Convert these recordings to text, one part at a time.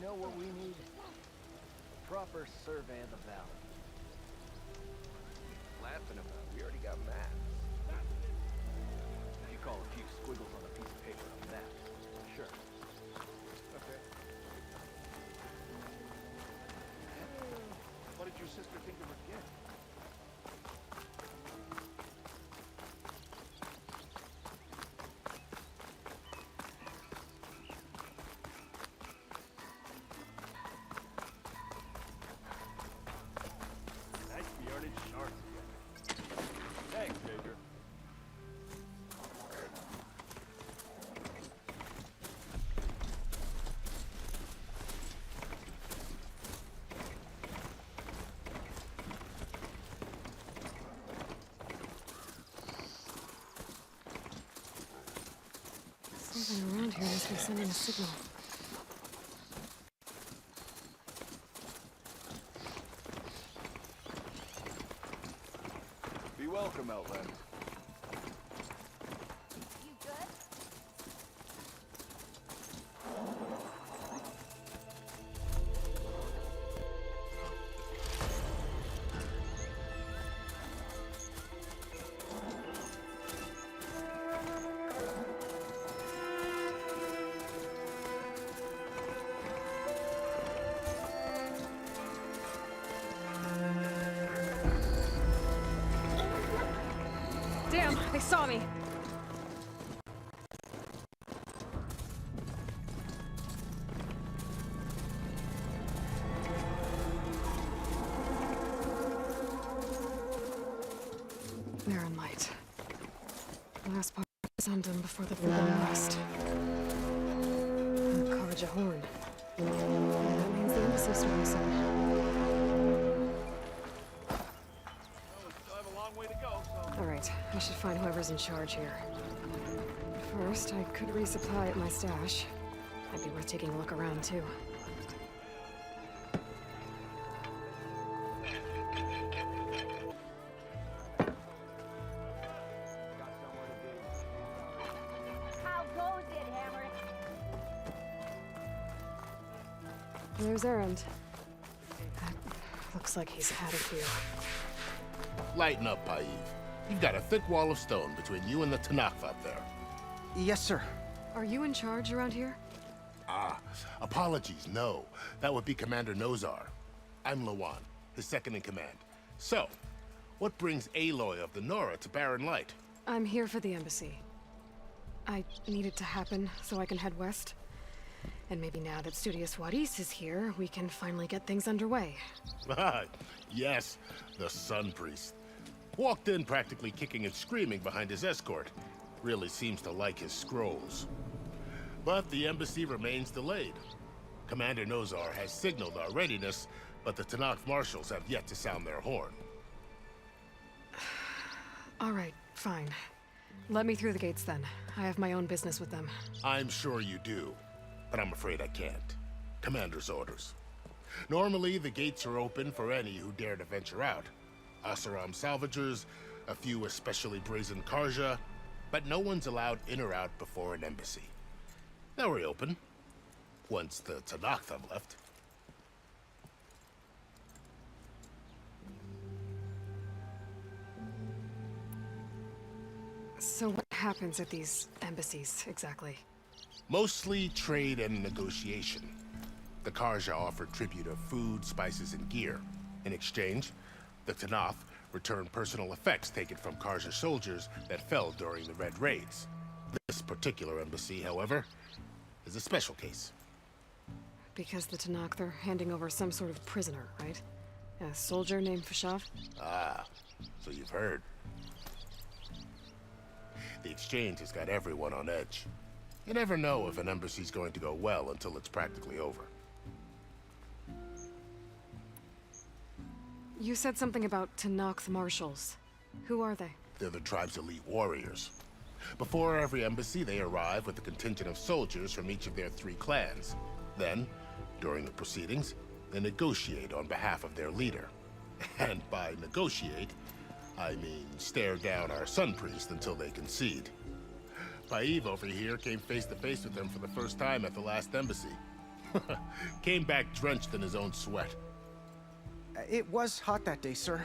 know what we need? Proper survey of the valley. Laughing about? We already got maps. If you call a few squiggles on a piece of paper a map, sure. Okay. What did your sister think of her gift? Nice bearded shark. Thanks, Major. Something around here must be sending a signal. Be welcome, Outlander. You good? Damn, they saw me! They're in light. Last part is undone bore the Forbidden West. The Karja Horn. That means the embassy's starting soon. Well, we still have a long way to go, so... Alright, I should find whoever's in charge here. First, I could resupply at my stash. Might be worth taking a look around, too. How goes it, Hammer? There's Errand. That looks like he's had it here. Lighten up, Paiv. You've got a thick wall of stone between you and the Tanakh up there. Yes, sir. Are you in charge around here? Ah, apologies, no. That would be Commander Nozar. I'm Lawan, his second in command. So, what brings Aloy of the Nora to Barren Light? I'm here for the embassy. I need it to happen so I can head west. And maybe now that Studious Wadis is here, we can finally get things underway. Ah, yes, the Sun Priest. Walked in practically kicking and screaming behind his escort. Really seems to like his scrolls. But the embassy remains delayed. Commander Nozar has signaled our readiness, but the Tanakh marshals have yet to sound their horn. All right, fine. Let me through the gates then. I have my own business with them. I'm sure you do, but I'm afraid I can't. Commander's orders. Normally, the gates are open for any who dare to venture out. Asaram salvagers, a few especially brazen Karja, but no one's allowed in or out before an embassy. They'll reopen, once the Tanakh have left. So what happens at these embassies, exactly? Mostly trade and negotiation. The Karja offer tribute of food, spices, and gear. In exchange, the Tanakh return personal effects taken from Karja soldiers that fell during the Red Raids. This particular embassy, however, is a special case. Because the Tanakh, they're handing over some sort of prisoner, right? A soldier named Fashav? Ah, so you've heard. The exchange has got everyone on edge. You never know if an embassy's going to go well until it's practically over. You said something about Tanakh marshals. Who are they? They're the tribe's elite warriors. Before every embassy, they arrive with a contingent of soldiers from each of their 3 clans. Then, during the proceedings, they negotiate on behalf of their leader. And by negotiate, I mean stare down our Sun Priest until they concede. Paiv over here came face to face with them for the first time at the last embassy. Came back drenched in his own sweat. It was hot that day, sir.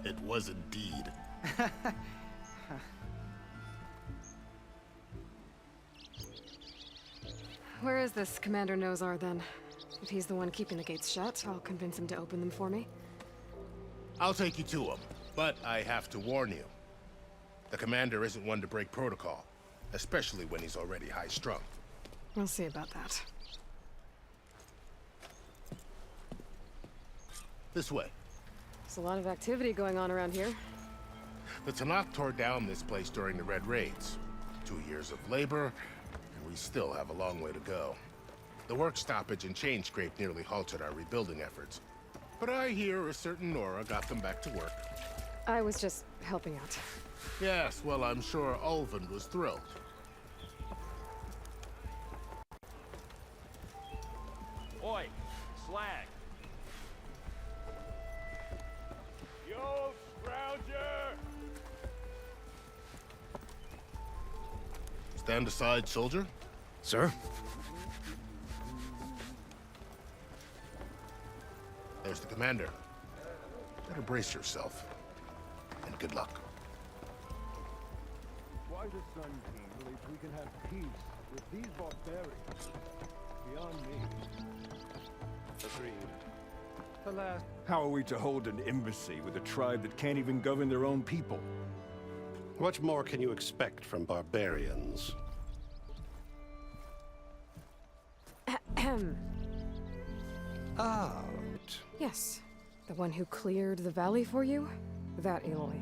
It was indeed. Where is this Commander Nozar, then? If he's the one keeping the gates shut, I'll convince him to open them for me. I'll take you to him, but I have to warn you. The commander isn't one to break protocol, especially when he's already high-strung. We'll see about that. This way. There's a lot of activity going on around here. The Tanakh tore down this place during the Red Raids. 2 years of labor, and we still have a long way to go. The work stoppage and chain scrape nearly halted our rebuilding efforts. But I hear a certain Nora got them back to work. I was just helping out. Yes, well, I'm sure Ulvin was thrilled. Oi, slag. Yo, Scrounger! Stand aside, soldier. Sir? There's the commander. Better brace yourself. And good luck. Why the Sun King believes we can have peace with these barbarians? Beyond me. Agreed. Alas, How are we to hold an embassy with a tribe that can't even govern their own people? What more can you expect from barbarians? Out. Yes. The one who cleared the valley for you? That Aloy.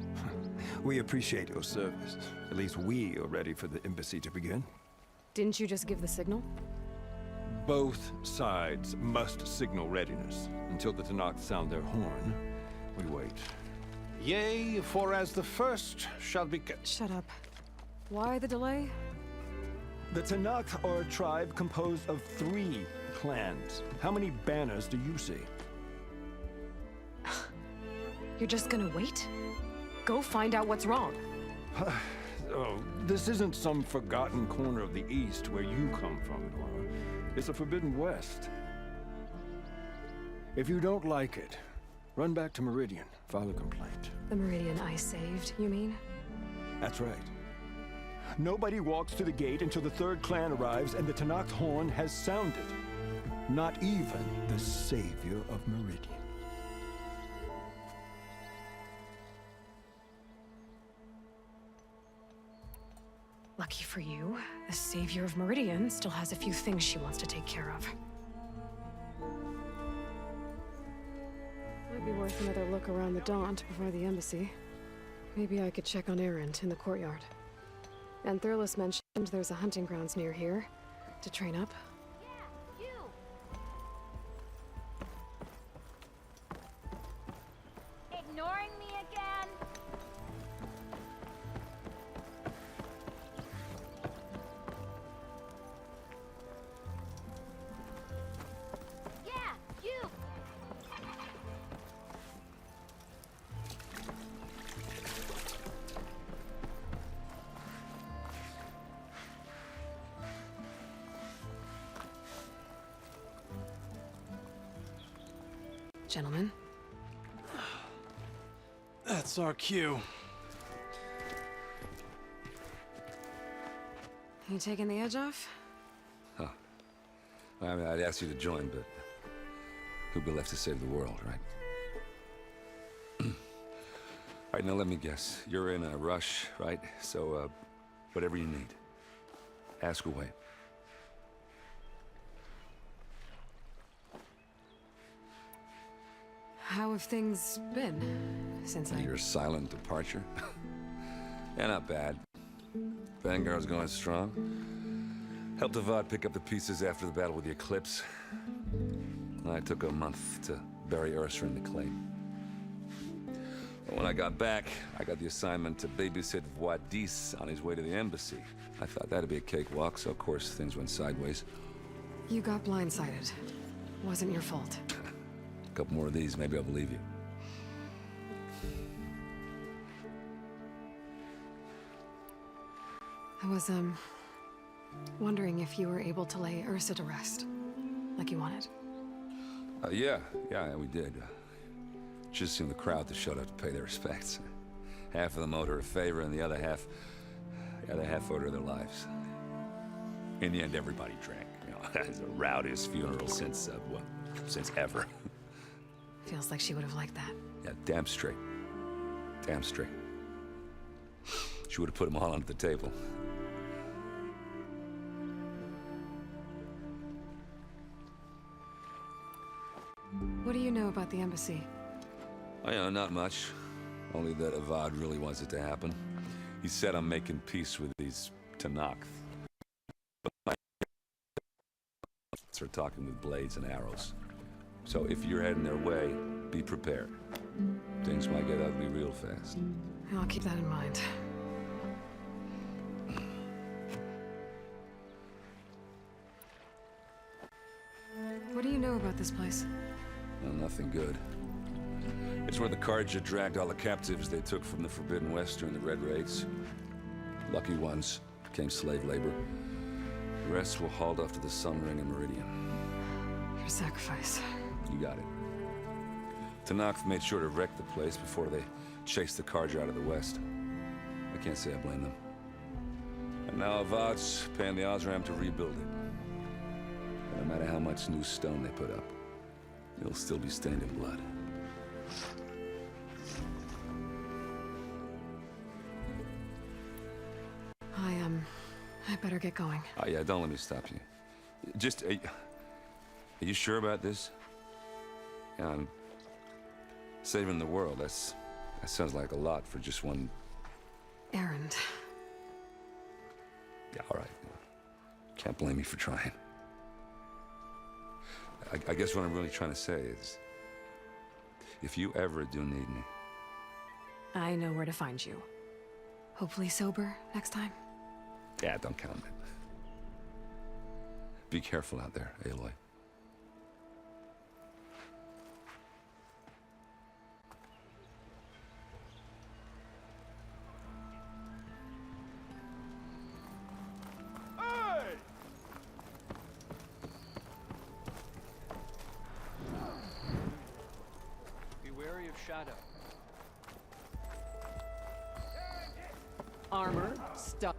We appreciate your service. At least we are ready for the embassy to begin. Didn't you just give the signal? Both sides must signal readiness. Until the Tanakh sound their horn, we wait. Yea, for as the first shall be... Shut up. Why the delay? The Tanakh are a tribe composed of 3 clans. How many banners do you see? You're just gonna wait? Go find out what's wrong. Oh, this isn't some forgotten corner of the East where you come from, Nora. It's a Forbidden West. If you don't like it, run back to Meridian, file a complaint. The Meridian I saved, you mean? That's right. Nobody walks to the gate until the 3rd clan arrives and the Tanakh's horn has sounded. Not even the savior of Meridian. Lucky for you, the savior of Meridian still has a few things she wants to take care of. Might be worth another look around the Daunt before the embassy. Maybe I could check on Erend in the courtyard. And Thurles mentioned there's a hunting grounds near here to train up. Yeah, you! Ignoring me again? Yeah, you! Gentlemen, That's our cue. you taking the edge off? I mean, I'd ask you to join, but who'd be left to save the world, right? All right, now let me guess. You're in a rush, right? So, whatever you need, ask away. How have things been since Your silent departure? Yeah, not bad. Vanguard's going strong. Helped Avad pick up the pieces after the battle with the Eclipse. I took a month to bury Ursa in the clay. But when I got back, I got the assignment to babysit Wadis on his way to the embassy. I thought that'd be a cakewalk, so of course things went sideways. You got blindsided. Wasn't your fault. A couple more of these, maybe I'll believe you. I was, wondering if you were able to lay Ursa to rest. like you wanted? Yeah, we did. Just seemed the crowd that showed up to pay their respects. Half of them owed her a favor, and the other half owed her their lives. In the end, everybody drank. You know, it's the rowdiest funeral since ever. Feels like she would have liked that. Yeah, damn straight. Damn straight. She would have put them all under the table. What do you know about the embassy? Oh, yeah, not much. Only that Avad really wants it to happen. He said I'm making peace with these Tanakh. But are talking with blades and arrows. So if you're heading their way, be prepared. Things might get ugly real fast. I'll keep that in mind. What do you know about this place? Well, nothing good. It's where the Carja dragged all the captives they took from the Forbidden West during the Red Raids. Lucky ones became slave labor. The rest were hauled off to the Sun Ring and Meridian. Your sacrifice. You got it. Tanakh made sure to wreck the place before they chased the Carja out of the West. I can't say I blame them. And now Avad's paying the Osram to rebuild it. And no matter how much new stone they put up, it'll still be stained in blood. I better get going. Oh, yeah, don't let me stop you. Just, are you sure about this? Yeah, I'm saving the world. That sounds like a lot for just one... errand. Yeah, all right. Can't blame me for trying. I guess what I'm really trying to say is, if you ever do need me... I know where to find you. Hopefully sober next time. Yeah, don't count it. Be careful out there, Aloy. Hey! Be wary of Shadow. Armor, stuff.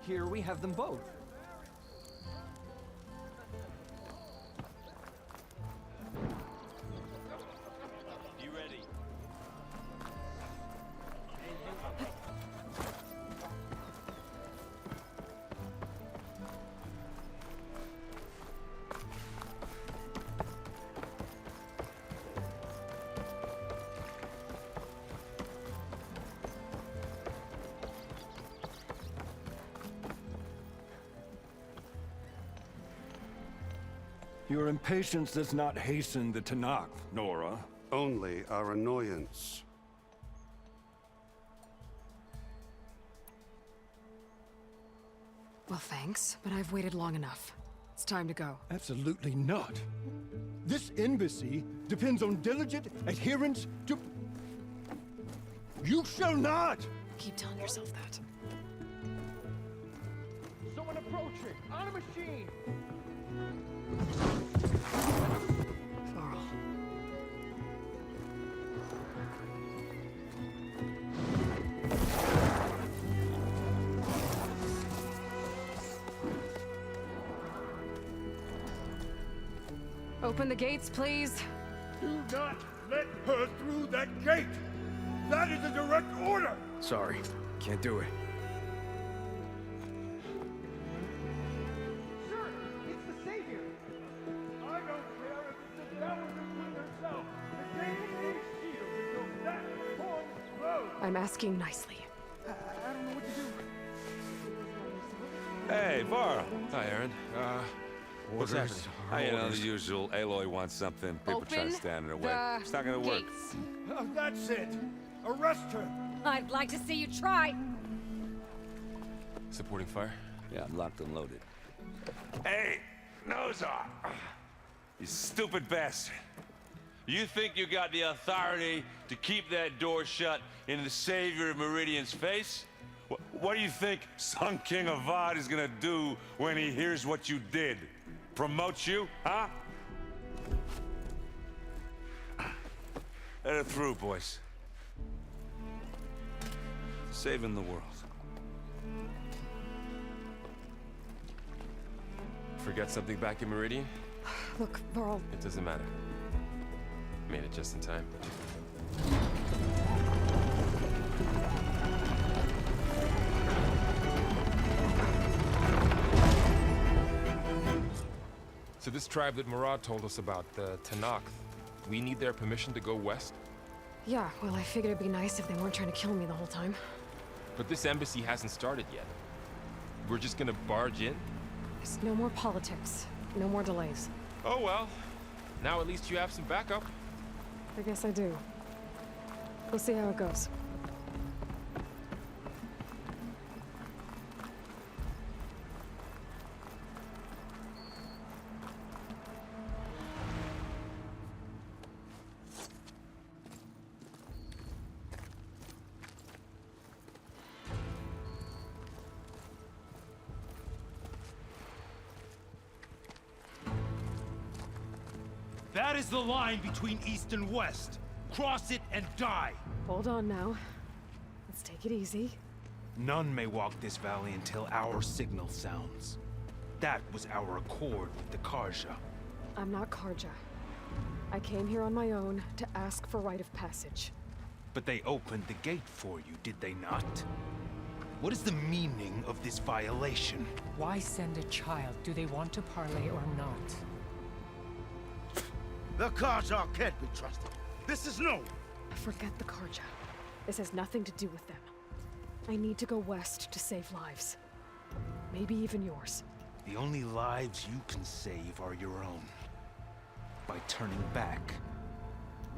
Here we have them both. You ready? Your impatience does not hasten the Tanakh, Nora. Only our annoyance. Well, thanks, but I've waited long enough. It's time to go. Absolutely not. This embassy depends on diligent adherence to... You shall not! Keep telling yourself that. Someone approaching! On a machine! Laurel. Open the gates, please. Do not let her through that gate! That is a direct order! Sorry, can't do it. Sir, it's the Savior! I don't care if it's the devil! I'm asking nicely. I don't know what to do. Hey, Varl. Hi, Aaron. What's happening? You know, the usual. Aloy wants something. People try to Open stand in her way. the It's not gonna work. gates. That's it. Arrest her. I'd like to see you try. Supporting fire? Yeah, I'm locked and loaded. Hey, Nozar! You stupid bastard. You think you got the authority to keep that door shut in the Savior of Meridian's face? What do you think Sun King Avad is gonna do when he hears what you did? Promote you, huh? Let her through, boys. Saving the world. Forget something back in Meridian? Look, Varl, It doesn't matter. Made it just in time. So this tribe that Murad told us about, the Tanakh, we need their permission to go west? yeah, well, I figured it'd be nice if they weren't trying to kill me the whole time. But this embassy hasn't started yet. We're just gonna barge in? There's no more politics. No more delays. Oh well. Now at least you have some backup. I guess I do. We'll see how it goes. That is the line between East and West. Cross it and die. Hold on now. Let's take it easy. None may walk this valley until our signal sounds. That was our accord with the Karja. I'm not Karja. I came here on my own to ask for rite of passage. But they opened the gate for you, did they not? What is the meaning of this violation? Why send a child? Do they want to parley or not? The Karja can't be trusted. This is no. Forget the Karja. This has nothing to do with them. I need to go west to save lives. Maybe even yours. The only lives you can save are your own. By turning back.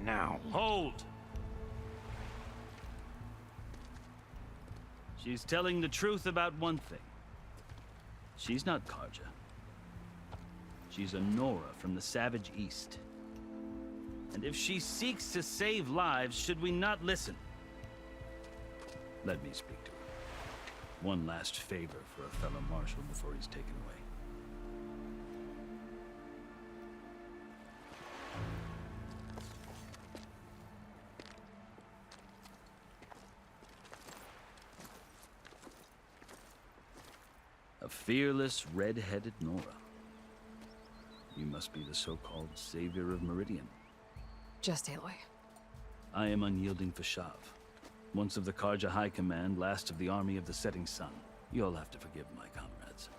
Now. Hold! She's telling the truth about one thing. She's not Karja. She's a Nora from the Savage East. And if she seeks to save lives, should we not listen? Let me speak to her. One last favor for a fellow marshal before he's taken away. A fearless, red-headed Nora. You must be the so-called savior of Meridian. Just Aloy. I am unyielding Fashav. Once of the Karja High Command, last of the army of the setting sun. You'll have to forgive my comrades.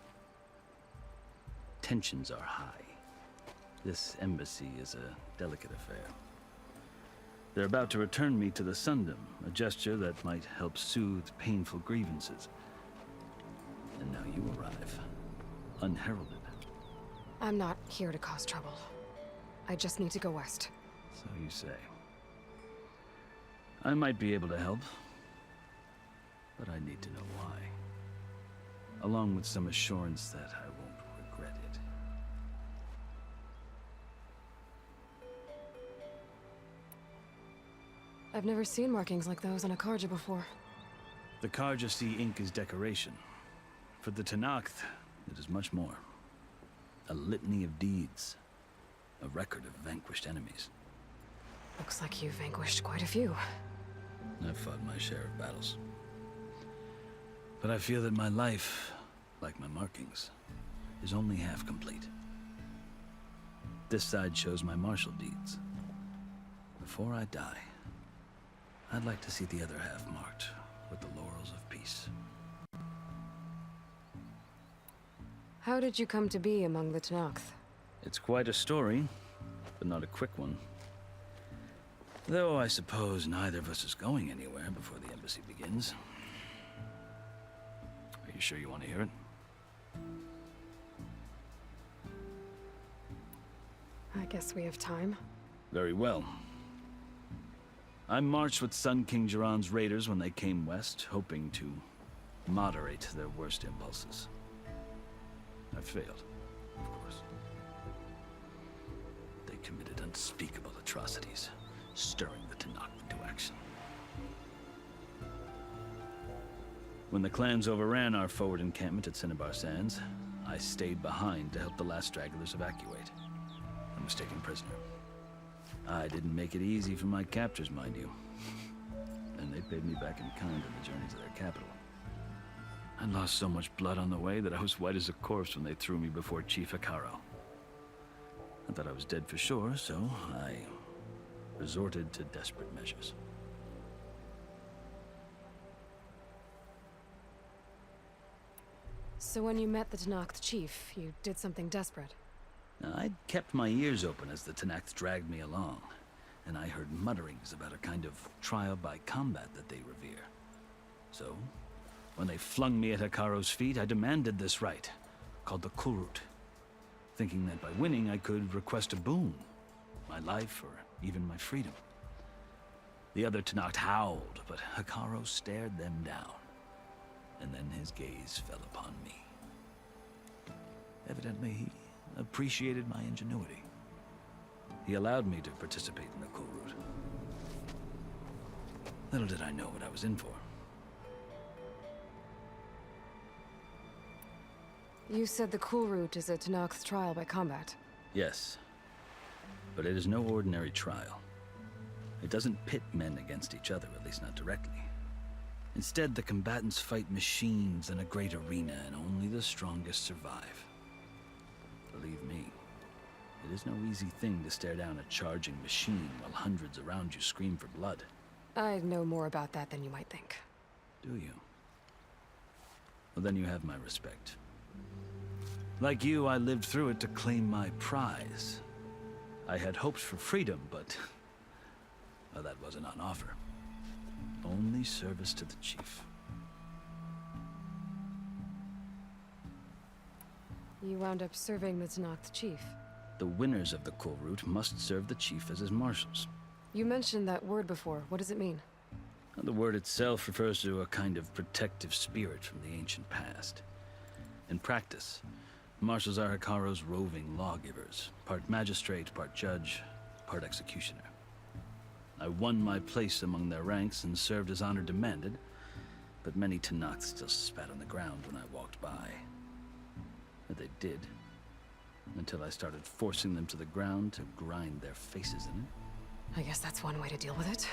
Tensions are high. This embassy is a delicate affair. They're about to return me to the Sundom, a gesture that might help soothe painful grievances. And now you arrive, unheralded. I'm not here to cause trouble. I just need to go west. So you say. I might be able to help, but I need to know why. Along with some assurance that I won't regret it. I've never seen markings like those on a Karja before. The Karja see ink as decoration. For the Tanakh, it is much more. A litany of deeds. A record of vanquished enemies. Looks like you've vanquished quite a few. I've fought my share of battles. But I feel that my life, like my markings, is only half complete. This side shows my martial deeds. Before I die, I'd like to see the other half marked with the laurels of peace. How did you come to be among the Tanakh? It's quite a story, but not a quick one. Though I suppose neither of us is going anywhere before the embassy begins. Are you sure you want to hear it? I guess we have time. Very well. I marched with Sun King Jiran's raiders when they came west, hoping to moderate their worst impulses. I failed, of course. They committed unspeakable atrocities, stirring the Tanakh into action. When the clans overran our forward encampment at Cinnabar Sands, I stayed behind to help the last stragglers evacuate. I was taken prisoner. I didn't make it easy for my captors, mind you. And they paid me back in kind on the journey to their capital. I lost so much blood on the way that I was white as a corpse when they threw me before Chief Howto. I thought I was dead for sure, so I resorted to desperate measures. So when you met the Tanakh chief, you did something desperate. Now, I'd kept my ears open as the Tanakh dragged me along, and I heard mutterings about a kind of trial by combat that they revere. So, when they flung me at Hikaro's feet, I demanded this right, called the Kulrut, thinking that by winning I could request a boon, my life or even my freedom. The other Tanakh howled, but Hikaro stared them down, and then his gaze fell upon me. Evidently, he appreciated my ingenuity. He allowed me to participate in the Kulrut. Little did I know what I was in for. You said the Kulrut is a Tanakh's trial by combat. Yes, but it is no ordinary trial. It doesn't pit men against each other, at least not directly. Instead, the combatants fight machines in a great arena, and only the strongest survive. Believe me, it is no easy thing to stare down a charging machine while hundreds around you scream for blood. I know more about that than you might think. Do you? Well, then you have my respect. Like you, I lived through it to claim my prize. I had hopes for freedom, but well, that wasn't on offer. Only service to the chief. You wound up serving the Tanakh chief. The winners of the Kulrut must serve the chief as his marshals. You mentioned that word before. What does it mean? The word itself refers to a kind of protective spirit from the ancient past. In practice, marshals are Hikaro's roving lawgivers, part magistrate, part judge, part executioner. I won my place among their ranks and served as honor demanded, but many Tanakh still spat on the ground when I walked by. But they did, until I started forcing them to the ground to grind their faces in it. I guess that's one way to deal with it.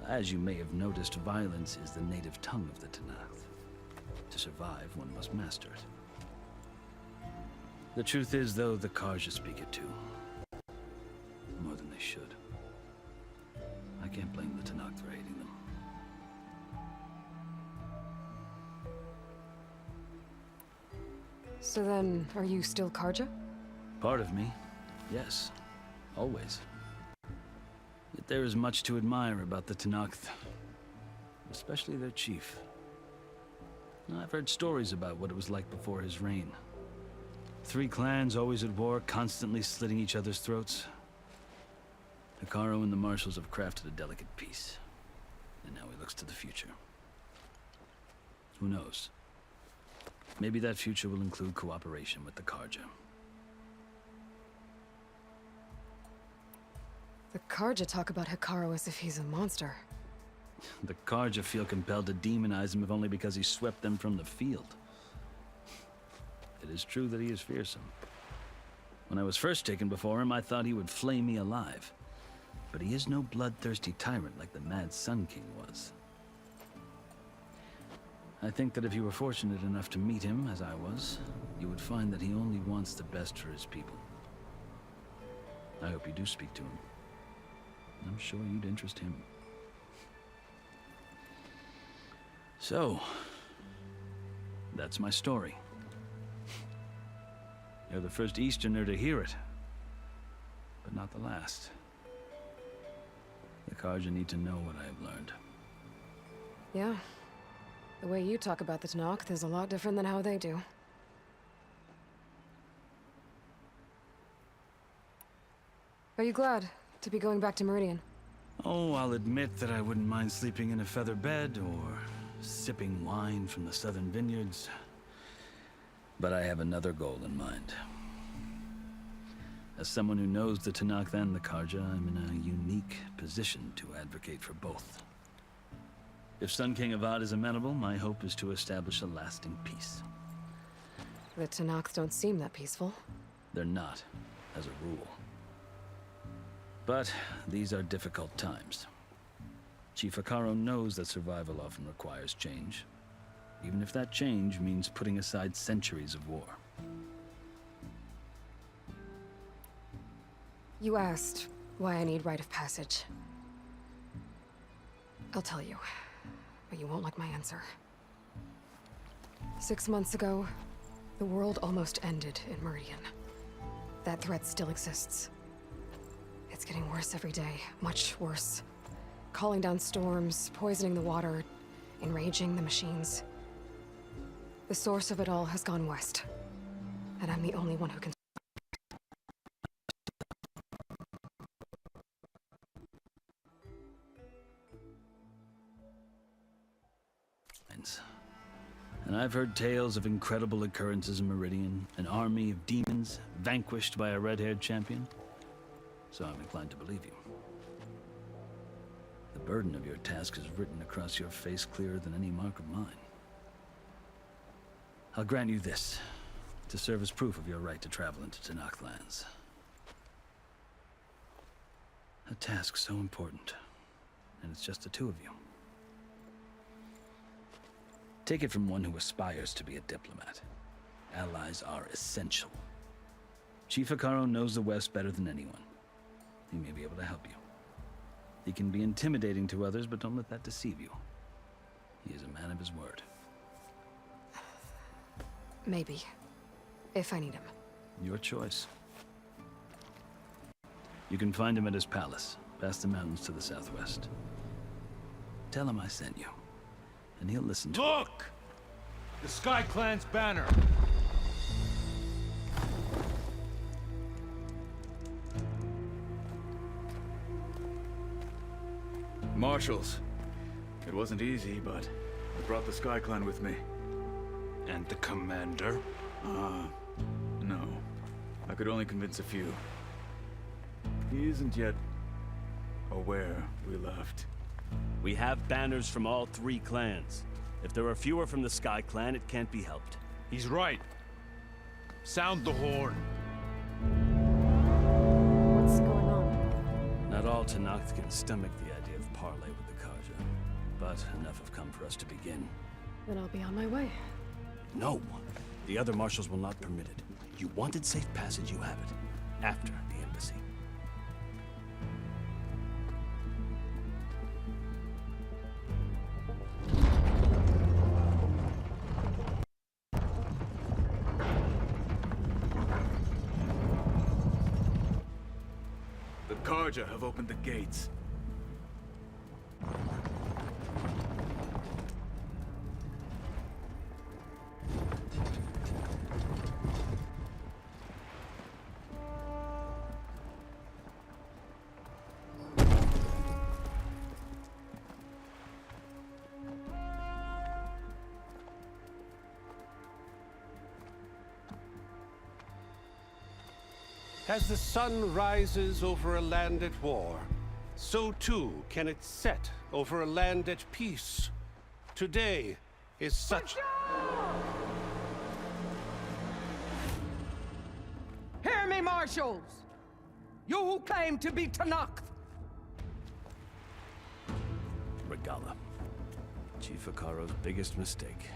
As you may have noticed, violence is the native tongue of the Tanakh. To survive, one must master it. The truth is, though, the Karja speak it too. More than they should. I can't blame the Tanakh for hating them. So then, are you still Karja? Part of me, yes. Always. Yet there is much to admire about the Tanakh, especially their chief. I've heard stories about what it was like before his reign. 3 clans always at war, constantly slitting each other's throats. Hikaro and the marshals have crafted a delicate peace, and now he looks to the future. Who knows? Maybe that future will include cooperation with the Karja. The Karja talk about Hikaro as if he's a monster. The Karja feel compelled to demonize him if only because he swept them from the field. It is true that he is fearsome. When I was first taken before him, I thought he would flay me alive. But he is no bloodthirsty tyrant like the Mad Sun King was. I think that if you were fortunate enough to meet him, as I was, you would find that he only wants the best for his people. I hope you do speak to him. I'm sure you'd interest him. So, that's my story. You're the first Easterner to hear it, but not the last. The The Karja need to know what I have learned. Yeah. The way you talk about the Tanakh is a lot different than how they do. Are you glad to be going back to Meridian? Oh, I'll admit that I wouldn't mind sleeping in a feather bed or sipping wine from the southern vineyards. But I have another goal in mind. As someone who knows the Tanakh and the Karja, I'm in a unique position to advocate for both. If Sun King Avad is amenable, my hope is to establish a lasting peace. The Tanakh don't seem that peaceful. They're not, as a rule. But these are difficult times. Chief Akaro knows that survival often requires change, even if that change means putting aside centuries of war. You asked why I need rite of passage. I'll tell you, but you won't like my answer. 6 months ago, the world almost ended in Meridian. That threat still exists. It's getting worse every day, much worse. Calling down storms, poisoning the water, enraging the machines. The source of it all has gone west, and I'm the only one who can. And I've heard tales of incredible occurrences in Meridian, an army of demons vanquished by a red-haired champion. So I'm inclined to believe you. The burden of your task is written across your face clearer than any mark of mine. I'll grant you this, to serve as proof of your right to travel into Tanakh lands. A task so important, and it's just the two of you. Take it from one who aspires to be a diplomat. Allies are essential. Chief Akaro knows the West better than anyone. He may be able to help you. He can be intimidating to others, but don't let that deceive you. He is a man of his word. Maybe. If I need him. Your choice. You can find him at his palace, past the mountains to the southwest. Tell him I sent you, and he'll listen to Look! The Sky Clan's banner! Marshals. It wasn't easy, but I brought the Sky Clan with me. And the commander? No. I could only convince a few. He isn't yet aware we left. We have banners from all 3 clans. If there are fewer from the Sky Clan, it can't be helped. He's right. Sound the horn. What's going on? Not all Tanakh can stomach the idea of parley with the Karja, but enough have come for us to begin. Then I'll be on my way. No. The other marshals will not permit it. You wanted safe passage, you have it. After the embassy. The Karja have opened the gates. As the sun rises over a land at war, so too can it set over a land at peace. Today is such... Hear me, marshals! You who claim to be Tanakh! Regala. Chief Akaro's biggest mistake.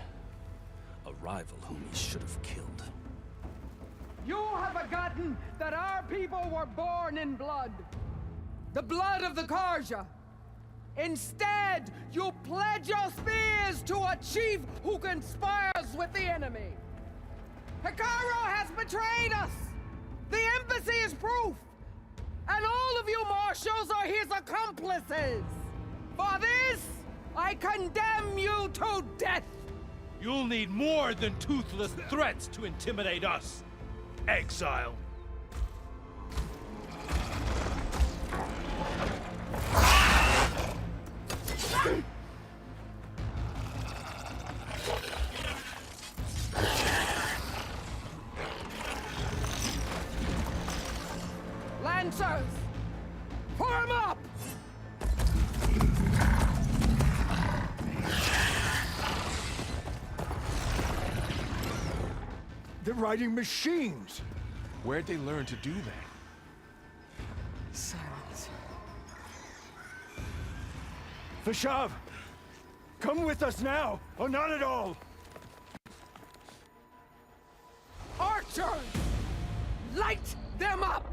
A rival whom he should have killed. You have forgotten that our people were born in blood. The blood of the Karja. Instead, you pledge your spears to a chief who conspires with the enemy. Hikaru has betrayed us! The embassy is proof! And all of you marshals marshals or his accomplices. For this, I condemn you to death. You'll need more than toothless threats to intimidate us, exile. Lancers, form up! They're riding machines. Where'd they learn to do that? Silence. Vashav, come with us now, or not at all. Archers, light them up!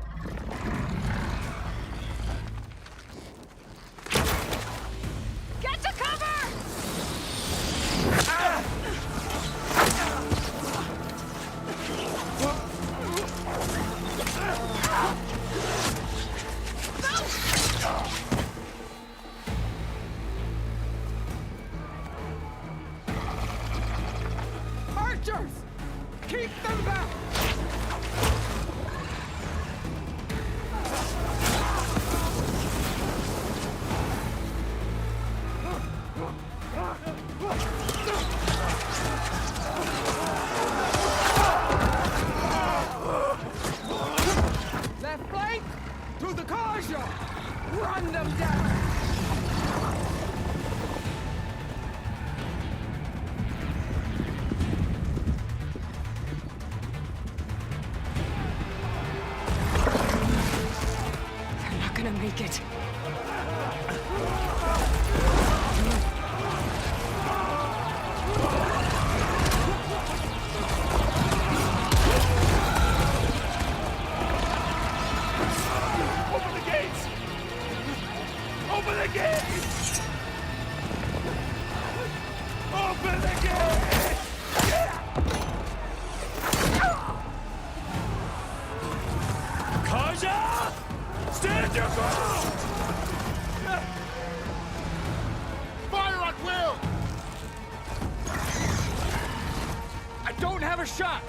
Get to cover! Archers, keep them back! Left flank, to the Karja! Run them down! They're not gonna make it. Open the gates! Open the gates! Open the gates! Kaja! Stand your ground! Fire on will! I don't have a shot!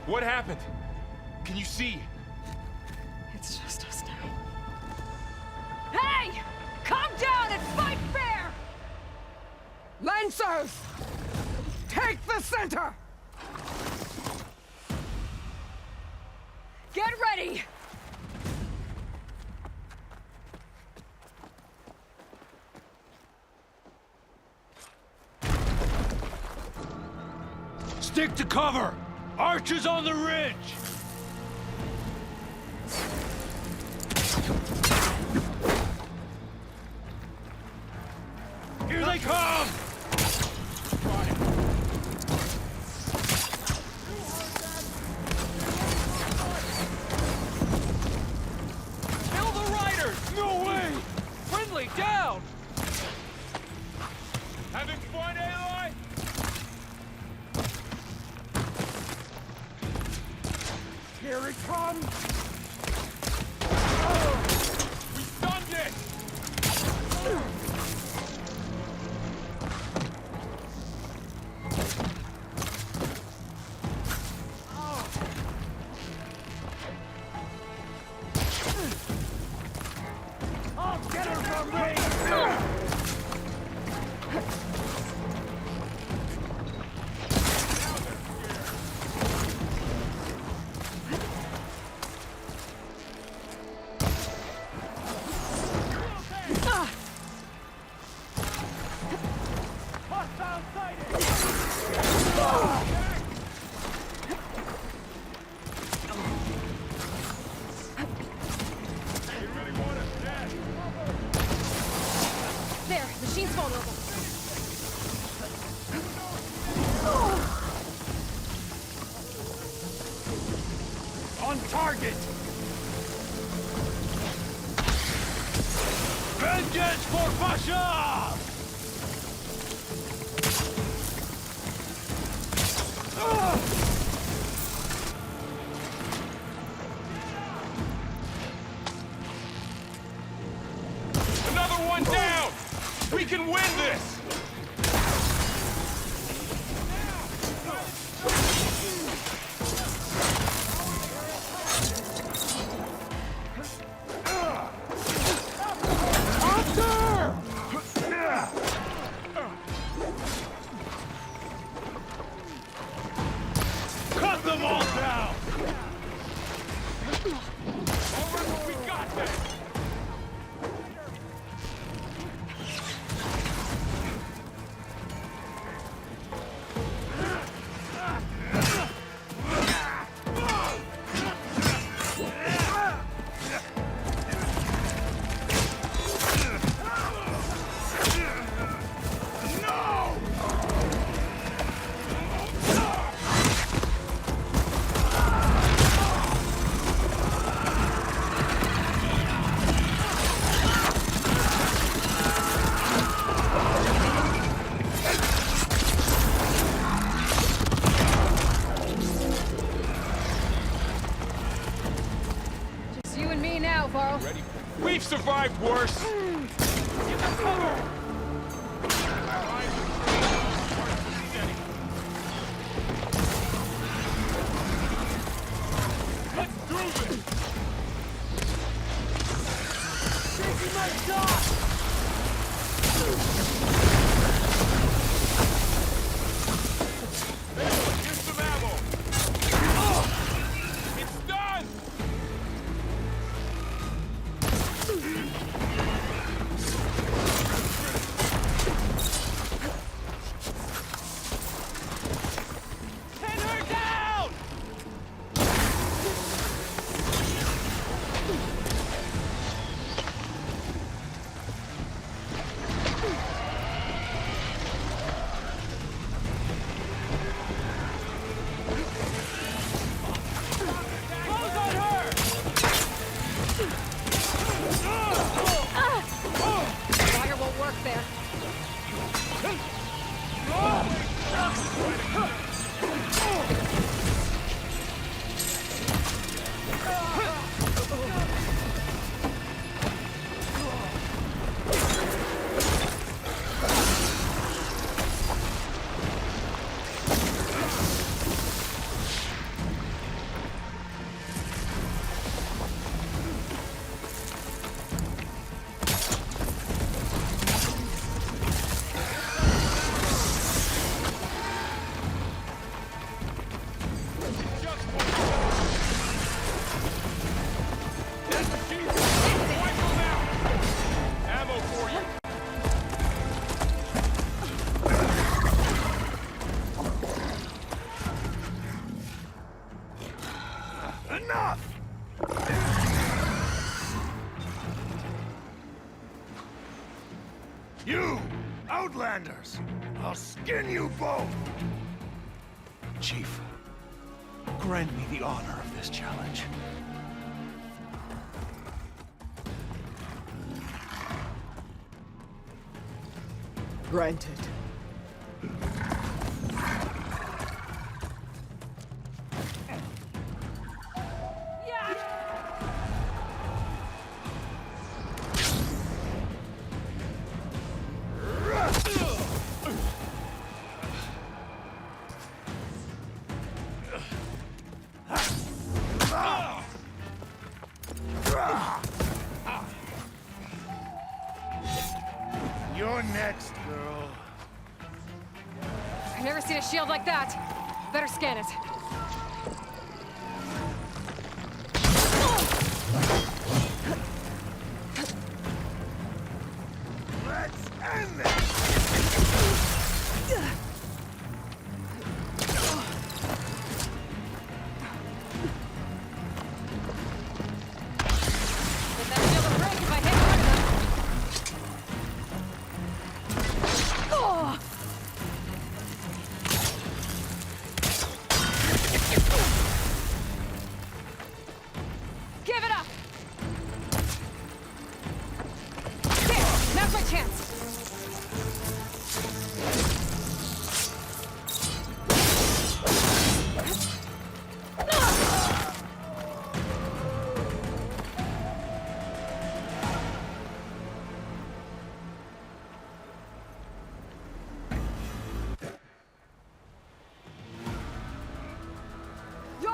What happened? Can you see? It's just us now. Hey! Calm down and fight fair! Lancers, take the center! Get ready! Stick to cover! Archers on the ridge! Here they come! Kill the riders! No way! Friendly, down! Having fun, Aloy? Here it comes! We stunned it! I'll get her from me! target! Vengeance for Pasha! Another one down! We can win this! Cut them all down! We got this! Just you and me now, Varl. Ready? We've survived worse! Give them cover! Let's prove it! Taking my shot! Here's some ammo! It's done! Pin her down! Close on her! Wire won't work there. Ammo for you! Enough! You, Outlanders! I'll skin you both! Chief, grant me the honor of this challenge. Granted. You're next, girl. I've never seen a shield like that. Better scan it. Let's end this! But that shield will break if I hit hard enough. Oh!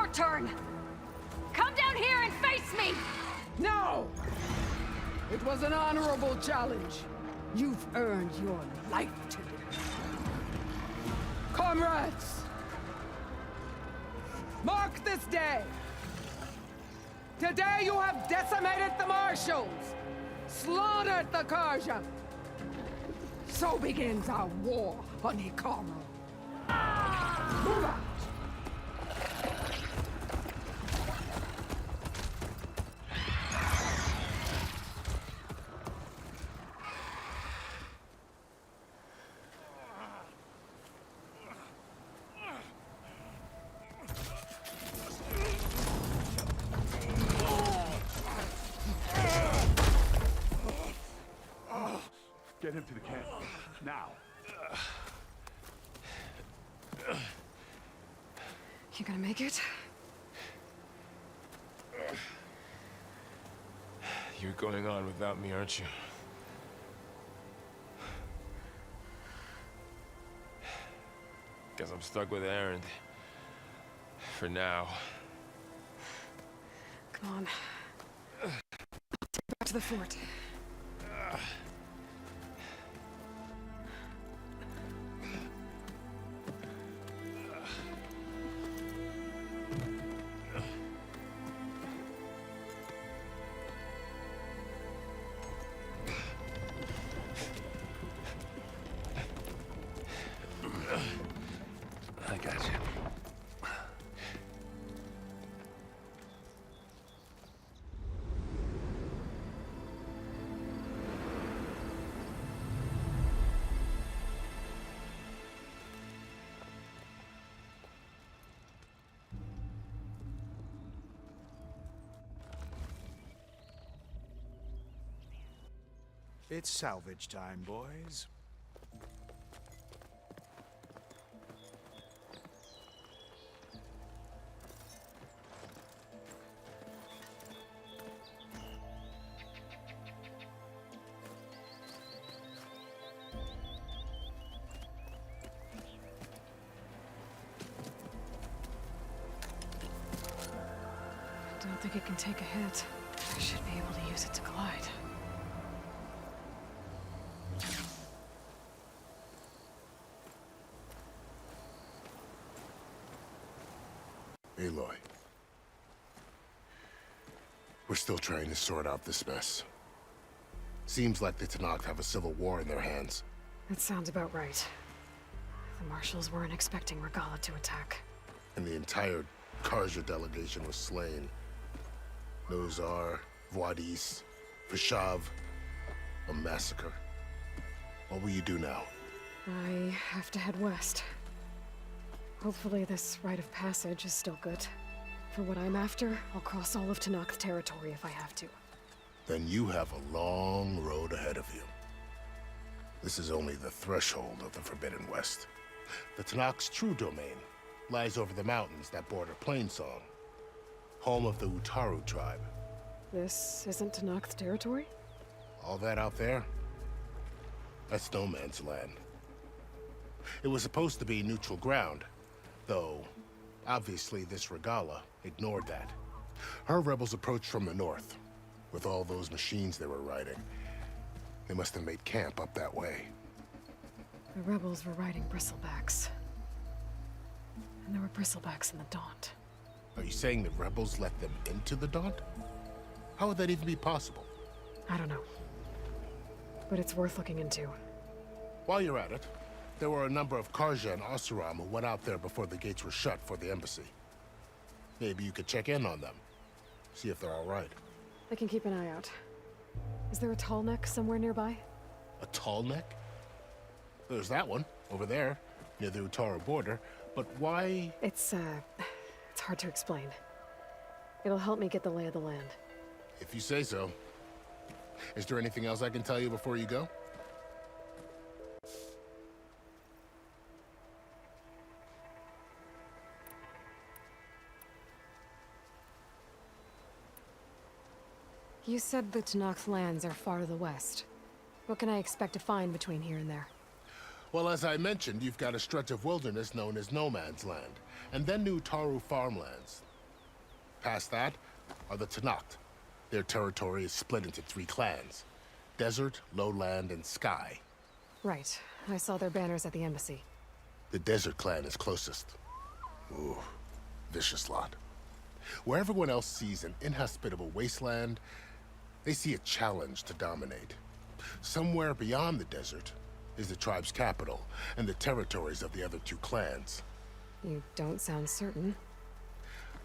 your turn! Come down here and face me! No! It was an honorable challenge. You've earned your life today. Comrades! Mark this day! Today you have decimated the Marshals! Slaughtered the Karja! So begins our war on Hikaru. Move out! Get him to the camp. Now. You gonna make it? You're going on without me, aren't you? Guess I'm stuck with Aaron. For now. Come on. Take you back to the fort. I got you. It's salvage time, boys. Don't think it can take a hit. I should be able to use it to glide. Aloy. We're still trying to sort out this mess. Seems like the Tenakth have a civil war in their hands. That sounds about right. The Marshals weren't expecting Regala to attack. And the entire Karja delegation was slain. Nozar, Voidis, Vishav. A massacre. What will you do now? I have to head west. Hopefully this rite of passage is still good. For what I'm after, I'll cross all of Tenakth territory if I have to. Then you have a long road ahead of you. This is only the threshold of the Forbidden West. The Tenakth's true domain lies over the mountains that border Plainsong, home of the Utaru tribe. This isn't Tenakth territory? All that out there? That's no man's land. It was supposed to be neutral ground, though obviously this Regala ignored that. Her rebels approached from the north, with all those machines they were riding. They must have made camp up that way. The rebels were riding bristlebacks. And there were bristlebacks in the Daunt. Are you saying the rebels let them into the Daunt? How would that even be possible? I don't know. But it's worth looking into. While you're at it, there were a number of Karja and Oseram who went out there before the gates were shut for the embassy. Maybe you could check in on them. See if they're all right. I can keep an eye out. Is there a tall neck somewhere nearby? A tall neck? There's that one, over there, near the Utaru border. But why? It's hard to explain. It'll help me get the lay of the land. If you say so. Is there anything else I can tell you before you go? You said the Tenakth lands are far to the west. What can I expect to find between here and there? Well, as I mentioned, you've got a stretch of wilderness known as No Man's Land, and then new Utaru farmlands. Past that are the Tanakh. Their territory is split into 3 clans: Desert, Lowland, and Sky. Right. I saw their banners at the embassy. The Desert clan is closest. Ooh, vicious lot. Where everyone else sees an inhospitable wasteland, they see a challenge to dominate. Somewhere beyond the desert is the tribe's capital and the territories of the other 2 clans. You don't sound certain.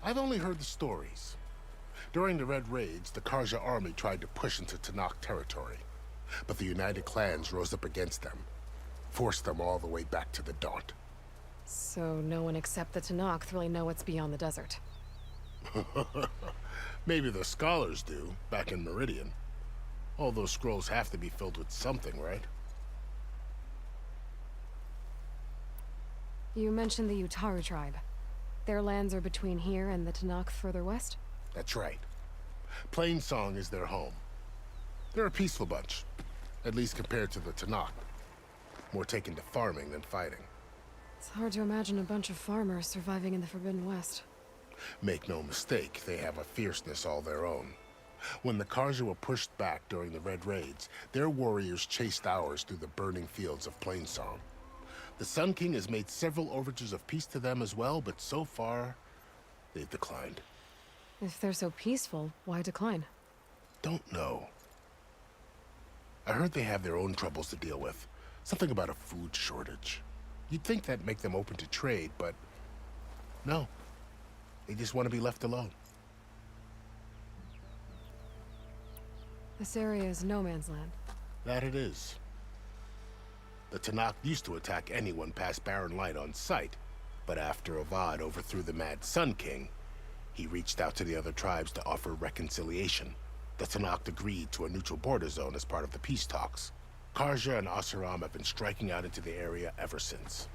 I've only heard the stories. During the Red Raids, the Karja army tried to push into Tanakh territory, but the United Clans rose up against them, forced them all the way back to the Daunt. So no one except the Tanakh really know what's beyond the desert. Maybe the scholars do, back in Meridian. All those scrolls have to be filled with something, right? You mentioned the Utaru tribe. Their lands are between here and the Tanakh further west? That's right. Plainsong is their home. They're a peaceful bunch, at least compared to the Tanakh. More taken to farming than fighting. It's hard to imagine a bunch of farmers surviving in the Forbidden West. Make no mistake, they have a fierceness all their own. When the Karja were pushed back during the Red Raids, their warriors chased ours through the burning fields of Plainsong. The Sun King has made several overtures of peace to them as well, but so far, they've declined. If they're so peaceful, why decline? Don't know. I heard they have their own troubles to deal with. Something about a food shortage. You'd think that'd make them open to trade, but no. They just want to be left alone. This area is no man's land. That it is. The Tanakh used to attack anyone past Barren Light on sight, but after Avad overthrew the Mad Sun King, he reached out to the other tribes to offer reconciliation. The Tanakh agreed to a neutral border zone as part of the peace talks. Karja and Asuram have been striking out into the area ever since.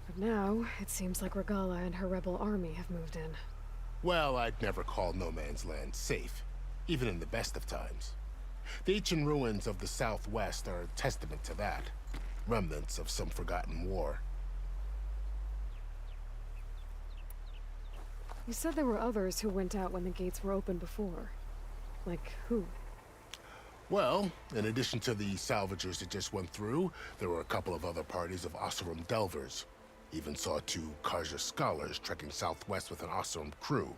But now, it seems like Regala and her rebel army have moved in. Well, I'd never call no man's land safe, even in the best of times. The ancient ruins of the Southwest are a testament to that. Remnants of some forgotten war. You said there were others who went out when the gates were open before. Like who? Well, in addition to the salvagers that just went through, there were a couple of other parties of Oseram Delvers. Even saw 2 Karja scholars trekking southwest with an Oseram crew.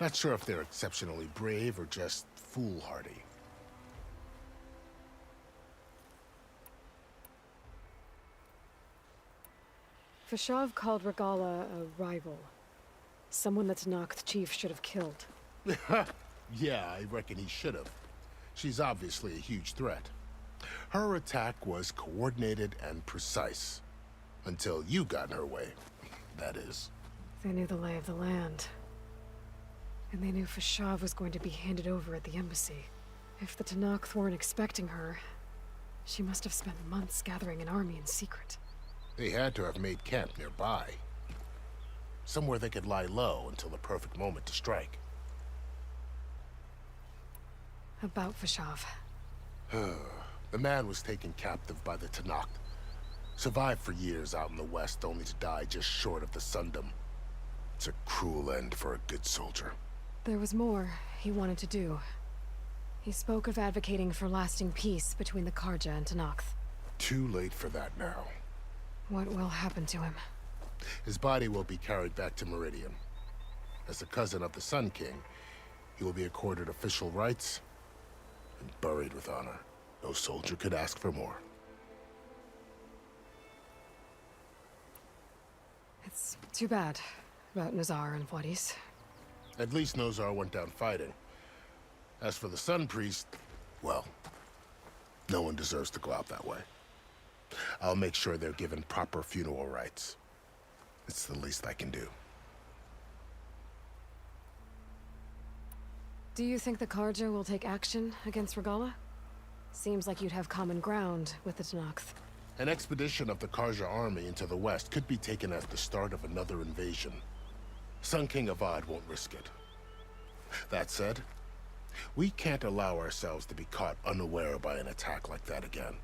Not sure if they're exceptionally brave or just foolhardy. Fashav called Regala a rival. Someone that Tanakh chief should have killed. Yeah, I reckon he should have. She's obviously a huge threat. Her attack was coordinated and precise. Until you got in her way, that is. They knew the lay of the land. And they knew Fashav was going to be handed over at the embassy. If the Tanakh weren't expecting her, she must have spent months gathering an army in secret. They had to have made camp nearby. Somewhere they could lie low until the perfect moment to strike. About Fashav. The man was taken captive by the Tanakh. Survived for years out in the west, only to die just short of the Sundom. It's a cruel end for a good soldier. There was more he wanted to do. He spoke of advocating for lasting peace between the Karja and Tanakh. Too late for that now. What will happen to him? His body will be carried back to Meridian. As a cousin of the Sun King, he will be accorded official rights and buried with honor. No soldier could ask for more. It's too bad about Nazar and Wadis. At least Nozar went down fighting. As for the Sun Priest, well, no one deserves to go out that way. I'll make sure they're given proper funeral rites. It's the least I can do. Do you think the Karja will take action against Regala? Seems like you'd have common ground with the Tanakh. An expedition of the Karja army into the west could be taken as the start of another invasion. Sun King Avad won't risk it. That said, we can't allow ourselves to be caught unaware by an attack like that again.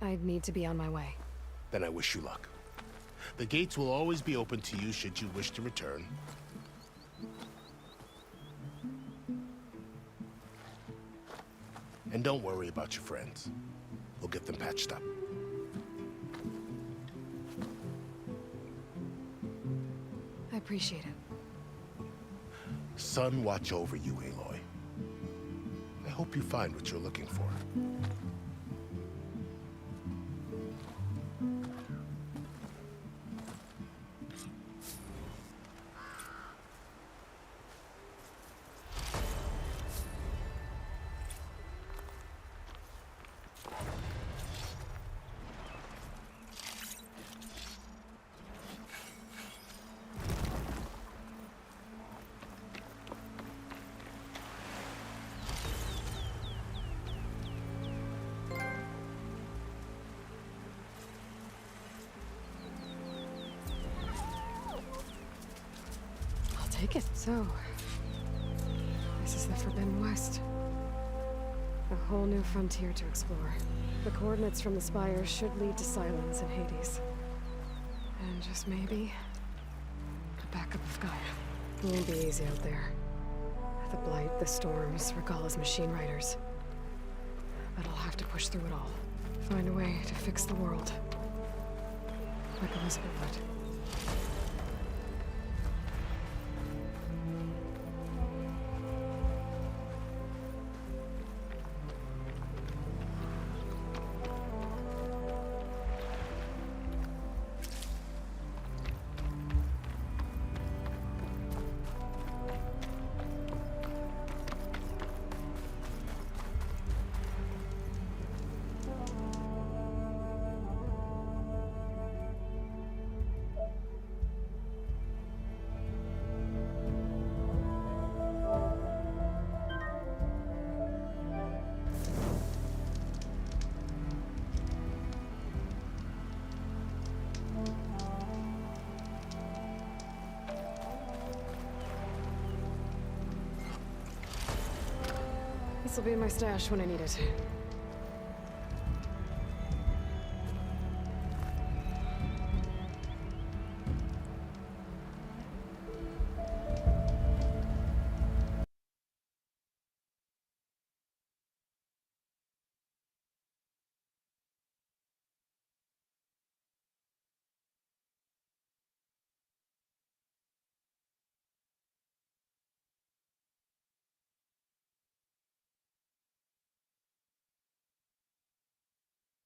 I'd need to be on my way. Then I wish you luck. The gates will always be open to you should you wish to return. And don't worry about your friends. We'll get them patched up. I appreciate it. Sun watch over you, Aloy. I hope you find what you're looking for. Take it. So, this is the Forbidden West. A whole new frontier to explore. The coordinates from the spires should lead to Silence and Hades. And just maybe, the backup of Gaia. It won't be easy out there. The Blight, the Storms, Regalla's machine riders. But I'll have to push through it all. Find a way to fix the world. Like Elizabeth would. This will be in my stash when I need it.